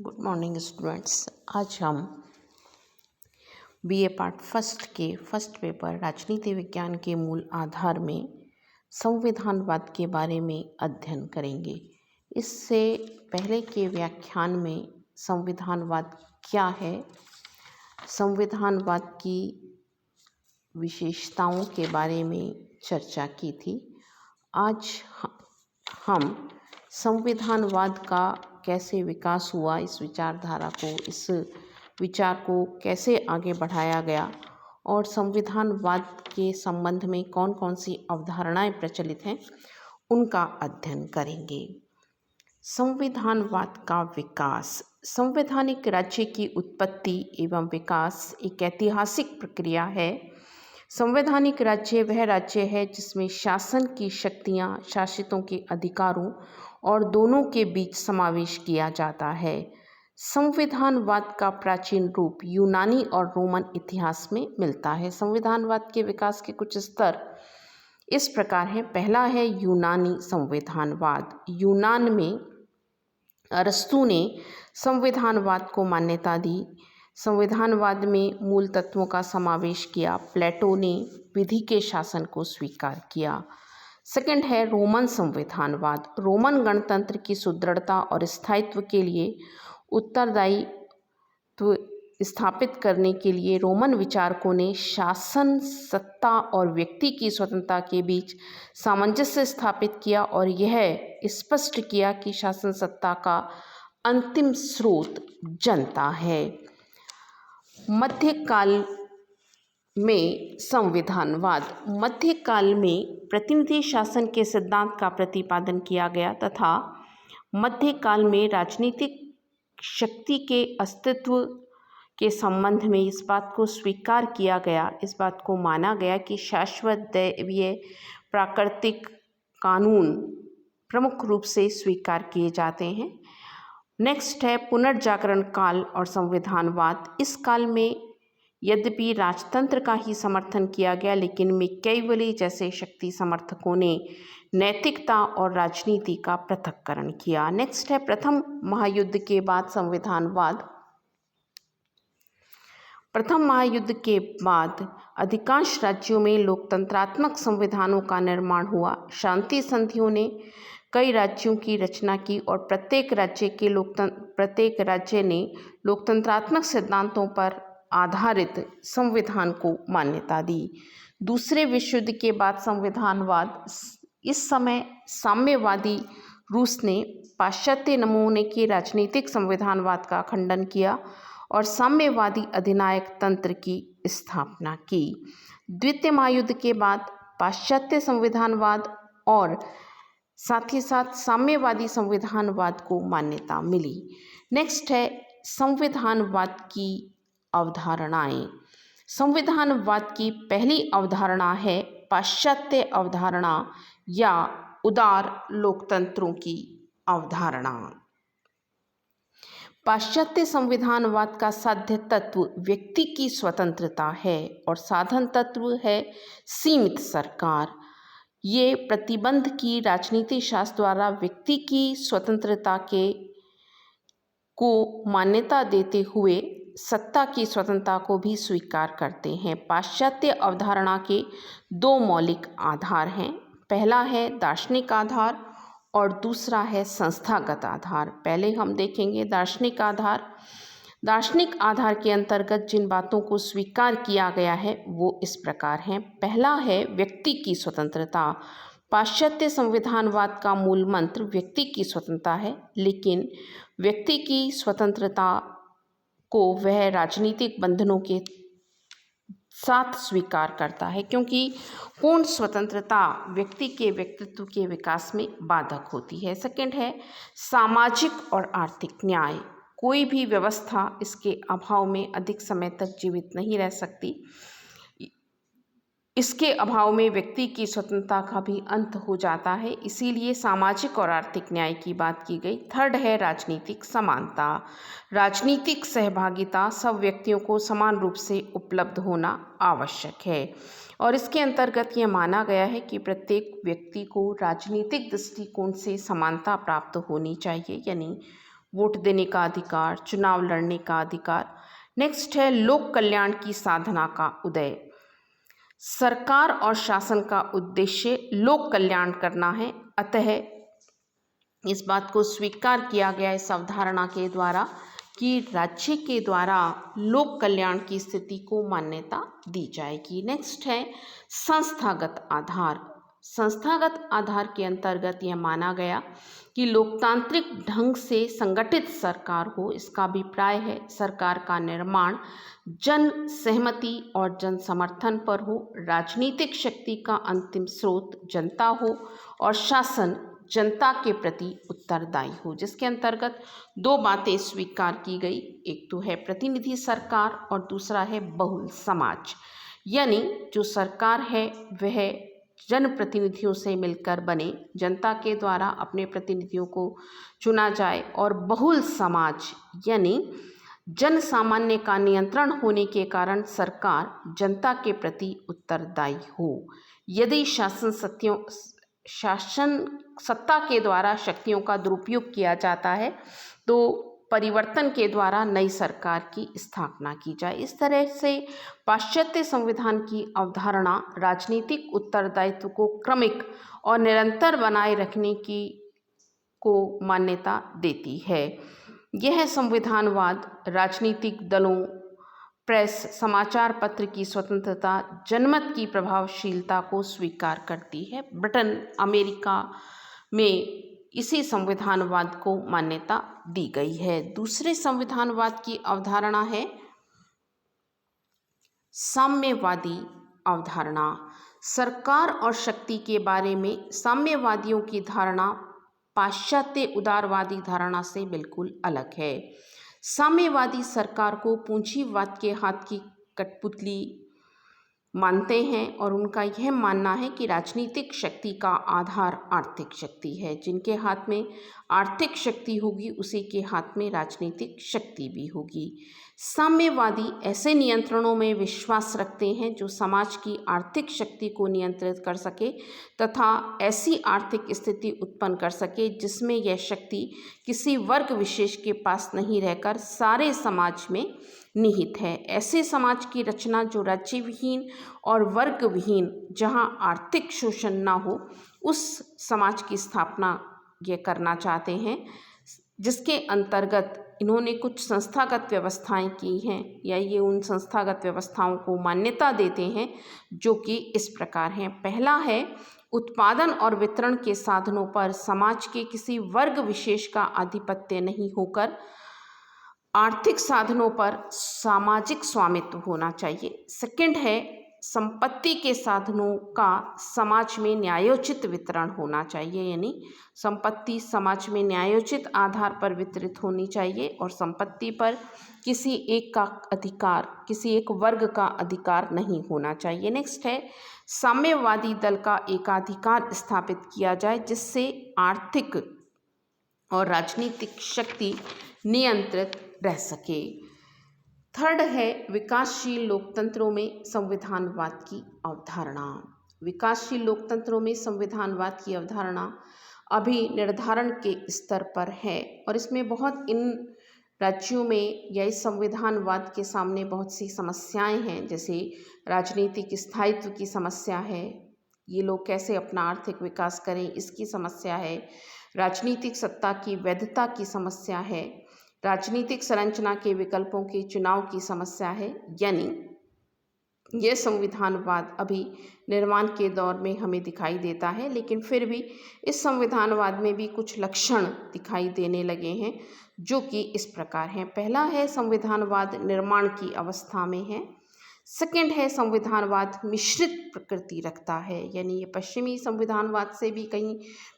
Good morning students. आज हम BA part first के फर्स्ट पेपर राजनीति विज्ञान के मूल आधार में संविधानवाद के बारे में अध्ययन करेंगे। इससे पहले के व्याख्यान में संविधानवाद क्या है, संविधानवाद की विशेषताओं के बारे में चर्चा की थी। आज हम संविधानवाद का कैसे विकास हुआ, इस विचारधारा को, इस विचार को कैसे आगे बढ़ाया गया और संविधानवाद के संबंध में कौन कौन सी अवधारणाएं प्रचलित हैं, उनका अध्ययन करेंगे। संविधानवाद का विकास। संवैधानिक राज्य की उत्पत्ति एवं विकास एक ऐतिहासिक प्रक्रिया है। संवैधानिक राज्य वह राज्य है जिसमें शासन की शक्तियां शासितों के अधिकारों और दोनों के बीच समावेश किया जाता है। संविधानवाद का प्राचीन रूप यूनानी और रोमन इतिहास में मिलता है। संविधानवाद के विकास के कुछ स्तर इस प्रकार हैं। पहला है यूनानी संविधानवाद। यूनान में अरस्तु ने संविधानवाद को मान्यता दी। संविधानवाद में मूल तत्वों का समावेश किया। प्लेटो ने विधि के शासन को स्वीकार किया। सेकंड है रोमन संविधानवाद। रोमन गणतंत्र की सुदृढ़ता और स्थायित्व के लिए उत्तरदायित्व स्थापित करने के लिए रोमन विचारकों ने शासन सत्ता और व्यक्ति की स्वतंत्रता के बीच सामंजस्य स्थापित किया और यह स्पष्ट किया कि शासन सत्ता का अंतिम स्रोत जनता है। मध्यकाल में संविधानवाद। मध्यकाल में प्रतिनिधि शासन के सिद्धांत का प्रतिपादन किया गया तथा मध्यकाल में राजनीतिक शक्ति के अस्तित्व के संबंध में इस बात को स्वीकार किया गया, इस बात को माना गया कि शाश्वत दैवीय प्राकृतिक कानून प्रमुख रूप से स्वीकार किए जाते हैं। नेक्स्ट है पुनर्जागरण काल और संविधानवाद। इस काल में यद्यपि राजतंत्र का ही समर्थन किया गया, लेकिन मैकियावेली जैसे शक्ति समर्थकों ने नैतिकता और राजनीति का पृथक्करण किया। नेक्स्ट है प्रथम महायुद्ध के बाद संविधानवाद। प्रथम महायुद्ध के बाद अधिकांश राज्यों में लोकतंत्रात्मक संविधानों का निर्माण हुआ। शांति संधियों ने कई राज्यों की रचना की और प्रत्येक राज्य ने लोकतंत्रात्मक सिद्धांतों पर आधारित संविधान को मान्यता दी। दूसरे विश्व युद्ध के बाद संविधानवाद। इस समय साम्यवादी रूस ने पाश्चात्य नमूने के राजनीतिक संविधानवाद का खंडन किया और साम्यवादी अधिनायक तंत्र की स्थापना की। द्वितीय महायुद्ध के बाद पाश्चात्य संविधानवाद और साथ ही साथ साम्यवादी संविधानवाद को मान्यता मिली। नेक्स्ट है संविधानवाद की अवधारणाएं। संविधानवाद की पहली अवधारणा है पाश्चात्य अवधारणा या उदार लोकतंत्रों की अवधारणा। पाश्चात्य संविधानवाद का साध्य तत्व व्यक्ति की स्वतंत्रता है और साधन तत्व है सीमित सरकार। ये प्रतिबंध की राजनीति शास्त्र द्वारा व्यक्ति की स्वतंत्रता को मान्यता देते हुए सत्ता की स्वतंत्रता को भी स्वीकार करते हैं। पाश्चात्य अवधारणा के दो मौलिक आधार हैं। पहला है दार्शनिक आधार और दूसरा है संस्थागत आधार। पहले हम देखेंगे दार्शनिक आधार। दार्शनिक आधार के अंतर्गत जिन बातों को स्वीकार किया गया है वो इस प्रकार हैं। पहला है व्यक्ति की स्वतंत्रता। पाश्चात्य संविधानवाद का मूल मंत्र व्यक्ति की स्वतंत्रता है, लेकिन व्यक्ति की स्वतंत्रता को वह राजनीतिक बंधनों के साथ स्वीकार करता है, क्योंकि पूर्ण स्वतंत्रता व्यक्ति के व्यक्तित्व के विकास में बाधक होती है। सेकंड है सामाजिक और आर्थिक न्याय। कोई भी व्यवस्था इसके अभाव में अधिक समय तक जीवित नहीं रह सकती। इसके अभाव में व्यक्ति की स्वतंत्रता का भी अंत हो जाता है, इसीलिए सामाजिक और आर्थिक न्याय की बात की गई। थर्ड है राजनीतिक समानता। राजनीतिक सहभागिता सब व्यक्तियों को समान रूप से उपलब्ध होना आवश्यक है और इसके अंतर्गत यह माना गया है कि प्रत्येक व्यक्ति को राजनीतिक दृष्टिकोण से समानता प्राप्त होनी चाहिए, यानी वोट देने का अधिकार, चुनाव लड़ने का अधिकार। नेक्स्ट है लोक कल्याण की साधना का उदय। सरकार और शासन का उद्देश्य लोक कल्याण करना है, अतः इस बात को स्वीकार किया गया इस अवधारणा के द्वारा कि राज्य के द्वारा लोक कल्याण की स्थिति को मान्यता दी जाएगी। नेक्स्ट है संस्थागत आधार। संस्थागत आधार के अंतर्गत यह माना गया कि लोकतांत्रिक ढंग से संगठित सरकार हो। इसका अभिप्राय है सरकार का निर्माण जन सहमति और जन समर्थन पर हो, राजनीतिक शक्ति का अंतिम स्रोत जनता हो और शासन जनता के प्रति उत्तरदायी हो, जिसके अंतर्गत दो बातें स्वीकार की गई। एक तो है प्रतिनिधि सरकार और दूसरा है बहुल समाज। यानी जो सरकार है वह जनप्रतिनिधियों से मिलकर बने, जनता के द्वारा अपने प्रतिनिधियों को चुना जाए, और बहुल समाज यानी जन सामान्य का नियंत्रण होने के कारण सरकार जनता के प्रति उत्तरदायी हो। यदि शासन सत्ता के द्वारा शक्तियों का दुरुपयोग किया जाता है तो परिवर्तन के द्वारा नई सरकार की स्थापना की जाए। इस तरह से पाश्चात्य संविधान की अवधारणा राजनीतिक उत्तरदायित्व को क्रमिक और निरंतर बनाए रखने की को मान्यता देती है। यह संविधानवाद राजनीतिक दलों, प्रेस, समाचार पत्र की स्वतंत्रता, जनमत की प्रभावशीलता को स्वीकार करती है। ब्रिटेन, अमेरिका में इसी संविधानवाद को मान्यता दी गई है। दूसरे संविधानवाद की अवधारणा है साम्यवादी अवधारणा। सरकार और शक्ति के बारे में साम्यवादियों की धारणा पाश्चात्य उदारवादी धारणा से बिल्कुल अलग है। साम्यवादी सरकार को पूंजीवाद के हाथ की कठपुतली मानते हैं और उनका यह मानना है कि राजनीतिक शक्ति का आधार आर्थिक शक्ति है। जिनके हाथ में आर्थिक शक्ति होगी उसी के हाथ में राजनीतिक शक्ति भी होगी। साम्यवादी ऐसे नियंत्रणों में विश्वास रखते हैं जो समाज की आर्थिक शक्ति को नियंत्रित कर सके तथा ऐसी आर्थिक स्थिति उत्पन्न कर सके जिसमें यह शक्ति किसी वर्ग विशेष के पास नहीं रहकर सारे समाज में निहित है। ऐसे समाज की रचना जो राज्य विहीन और वर्ग विहीन, जहां आर्थिक शोषण ना हो, उस समाज की स्थापना ये करना चाहते हैं, जिसके अंतर्गत इन्होंने कुछ संस्थागत व्यवस्थाएं की हैं या ये उन संस्थागत व्यवस्थाओं को मान्यता देते हैं जो कि इस प्रकार हैं। पहला है उत्पादन और वितरण के साधनों पर समाज के किसी वर्ग विशेष का आधिपत्य नहीं होकर आर्थिक साधनों पर सामाजिक स्वामित्व होना चाहिए। सेकंड है संपत्ति के साधनों का समाज में न्यायोचित वितरण होना चाहिए, यानी संपत्ति समाज में न्यायोचित आधार पर वितरित होनी चाहिए और संपत्ति पर किसी एक का अधिकार, किसी एक वर्ग का अधिकार नहीं होना चाहिए। नेक्स्ट है साम्यवादी दल का एकाधिकार स्थापित किया जाए जिससे आर्थिक और राजनीतिक शक्ति नियंत्रित रह सके। थर्ड है विकासशील लोकतंत्रों में संविधानवाद की अवधारणा। विकासशील लोकतंत्रों में संविधानवाद की अवधारणा अभी निर्धारण के स्तर पर है और इसमें बहुत इन राज्यों में या इस संविधानवाद के सामने बहुत सी समस्याएं हैं, जैसे राजनीतिक स्थायित्व की समस्या है, ये लोग कैसे अपना आर्थिक विकास करें इसकी समस्या है, राजनीतिक सत्ता की वैधता की समस्या है, राजनीतिक संरचना के विकल्पों के चुनाव की समस्या है। यानी यह संविधानवाद अभी निर्माण के दौर में हमें दिखाई देता है, लेकिन फिर भी इस संविधानवाद में भी कुछ लक्षण दिखाई देने लगे हैं जो कि इस प्रकार हैं। पहला है संविधानवाद निर्माण की अवस्था में है। सेकंड है संविधानवाद मिश्रित प्रकृति रखता है, यानी ये पश्चिमी संविधानवाद से भी कहीं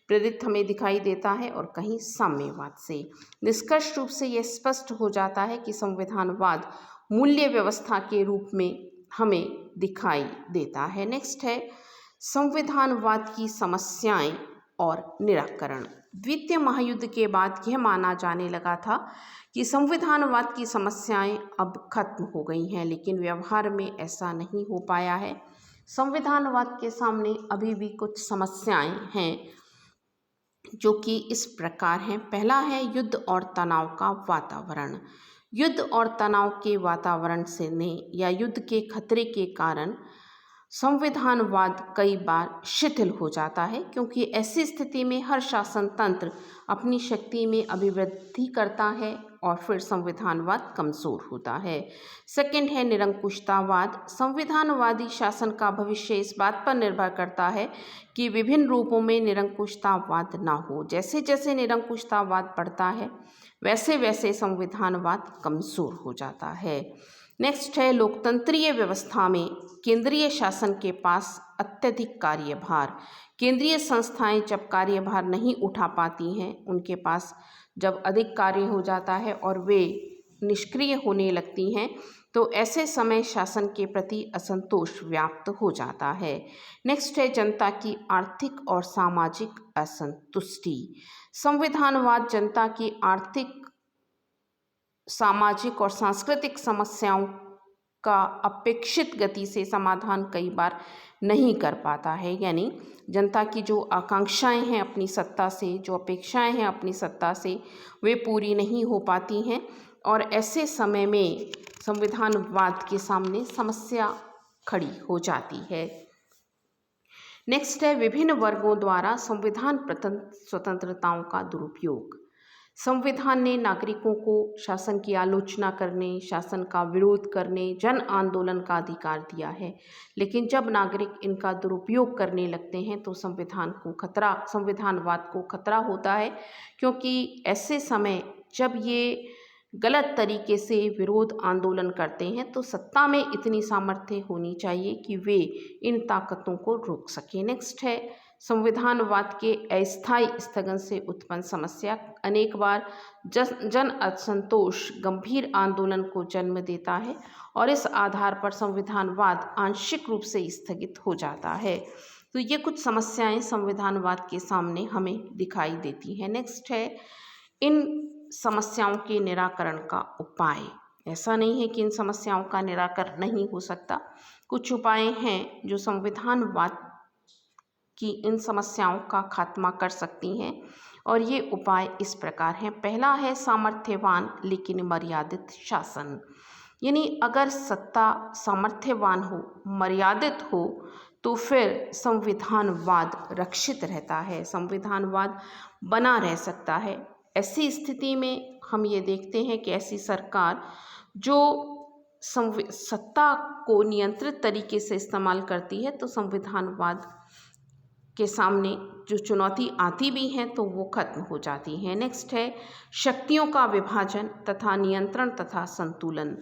प्रेरित हमें दिखाई देता है और कहीं साम्यवाद से। निष्कर्ष रूप से यह स्पष्ट हो जाता है कि संविधानवाद मूल्य व्यवस्था के रूप में हमें दिखाई देता है। नेक्स्ट है संविधानवाद की समस्याएं और निराकरण। द्वितीय महायुद्ध के बाद यह माना जाने लगा था कि संविधानवाद की समस्याएं अब खत्म हो गई हैं, लेकिन व्यवहार में ऐसा नहीं हो पाया है। संविधानवाद के सामने अभी भी कुछ समस्याएं हैं जो कि इस प्रकार हैं। पहला है युद्ध और तनाव का वातावरण। युद्ध और तनाव के वातावरण से या युद्ध के खतरे के कारण संविधानवाद कई बार शिथिल हो जाता है, क्योंकि ऐसी स्थिति में हर शासन तंत्र अपनी शक्ति में अभिवृद्धि करता है और फिर संविधानवाद कमजोर होता है। सेकंड है निरंकुशतावाद। संविधानवादी शासन का भविष्य इस बात पर निर्भर करता है कि विभिन्न रूपों में निरंकुशतावाद ना हो। जैसे जैसे निरंकुशतावाद बढ़ता है वैसे वैसे संविधानवाद कमजोर हो जाता है। नेक्स्ट है लोकतंत्रीय व्यवस्था में केंद्रीय शासन के पास अत्यधिक कार्यभार। केंद्रीय संस्थाएं जब कार्यभार नहीं उठा पाती हैं, उनके पास जब अधिक कार्य हो जाता है और वे निष्क्रिय होने लगती हैं, तो ऐसे समय शासन के प्रति असंतोष व्याप्त हो जाता है। नेक्स्ट है जनता की आर्थिक और सामाजिक असंतुष्टि। संविधानवाद जनता की आर्थिक, सामाजिक और सांस्कृतिक समस्याओं का अपेक्षित गति से समाधान कई बार नहीं कर पाता है। यानी जनता की जो आकांक्षाएं हैं अपनी सत्ता से, जो अपेक्षाएं हैं अपनी सत्ता से, वे पूरी नहीं हो पाती हैं और ऐसे समय में संविधानवाद के सामने समस्या खड़ी हो जाती है। नेक्स्ट है विभिन्न वर्गों द्वारा संविधान स्वतंत्रताओं का दुरुपयोग। संविधान ने नागरिकों को शासन की आलोचना करने, शासन का विरोध करने, जन आंदोलन का अधिकार दिया है, लेकिन जब नागरिक इनका दुरुपयोग करने लगते हैं तो संविधानवाद को खतरा होता है, क्योंकि ऐसे समय जब ये गलत तरीके से विरोध आंदोलन करते हैं तो सत्ता में इतनी सामर्थ्य होनी चाहिए कि वे इन ताकतों को रोक सके। नेक्स्ट है संविधानवाद के अस्थायी स्थगन से उत्पन्न समस्या। अनेक बार जन असंतोष गंभीर आंदोलन को जन्म देता है और इस आधार पर संविधानवाद आंशिक रूप से स्थगित हो जाता है। तो ये कुछ समस्याएं संविधानवाद के सामने हमें दिखाई देती हैं। नेक्स्ट है इन समस्याओं के निराकरण का उपाय। ऐसा नहीं है कि इन समस्याओं का निराकरण नहीं हो सकता, कुछ उपाय हैं जो संविधानवाद की इन समस्याओं का खात्मा कर सकती हैं और ये उपाय इस प्रकार हैं। पहला है सामर्थ्यवान लेकिन मर्यादित शासन। यानी अगर सत्ता सामर्थ्यवान हो, मर्यादित हो, तो फिर संविधानवाद रक्षित रहता है, संविधानवाद बना रह सकता है। ऐसी स्थिति में हम ये देखते हैं कि ऐसी सरकार जो सत्ता को नियंत्रित तरीके से इस्तेमाल करती है तो संविधानवाद के सामने जो चुनौती आती भी हैं तो वो खत्म हो जाती है। नेक्स्ट है शक्तियों का विभाजन तथा नियंत्रण तथा संतुलन।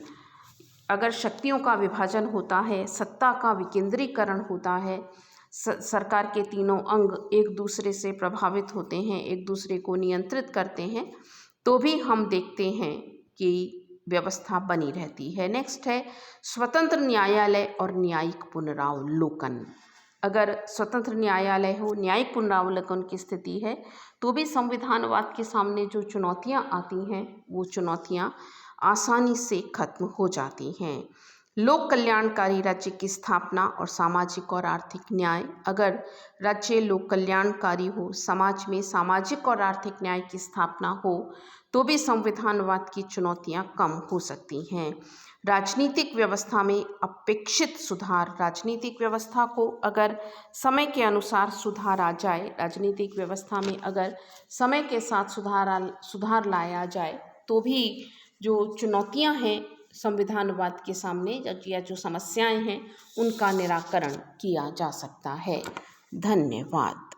अगर शक्तियों का विभाजन होता है, सत्ता का विकेंद्रीकरण होता है, सरकार के तीनों अंग एक दूसरे से प्रभावित होते हैं, एक दूसरे को नियंत्रित करते हैं, तो भी हम देखते हैं कि व्यवस्था बनी रहती है। नेक्स्ट है स्वतंत्र न्यायालय और न्यायिक पुनरावलोकन। अगर स्वतंत्र न्यायालय हो, न्यायिक पुनरावलोकन की स्थिति है, तो भी संविधानवाद के सामने जो चुनौतियां आती हैं वो चुनौतियां आसानी से खत्म हो जाती हैं। लोक कल्याणकारी राज्य की स्थापना और सामाजिक और आर्थिक न्याय। अगर राज्य लोक कल्याणकारी हो, समाज में सामाजिक और आर्थिक न्याय की स्थापना हो, तो भी संविधानवाद की चुनौतियां कम हो सकती हैं। राजनीतिक व्यवस्था में अपेक्षित सुधार। राजनीतिक व्यवस्था को अगर समय के अनुसार सुधार आ जाए, राजनीतिक व्यवस्था में अगर समय के साथ सुधार लाया जाए, तो भी जो चुनौतियां हैं संविधानवाद के सामने या जो समस्याएं हैं उनका निराकरण किया जा सकता है। धन्यवाद।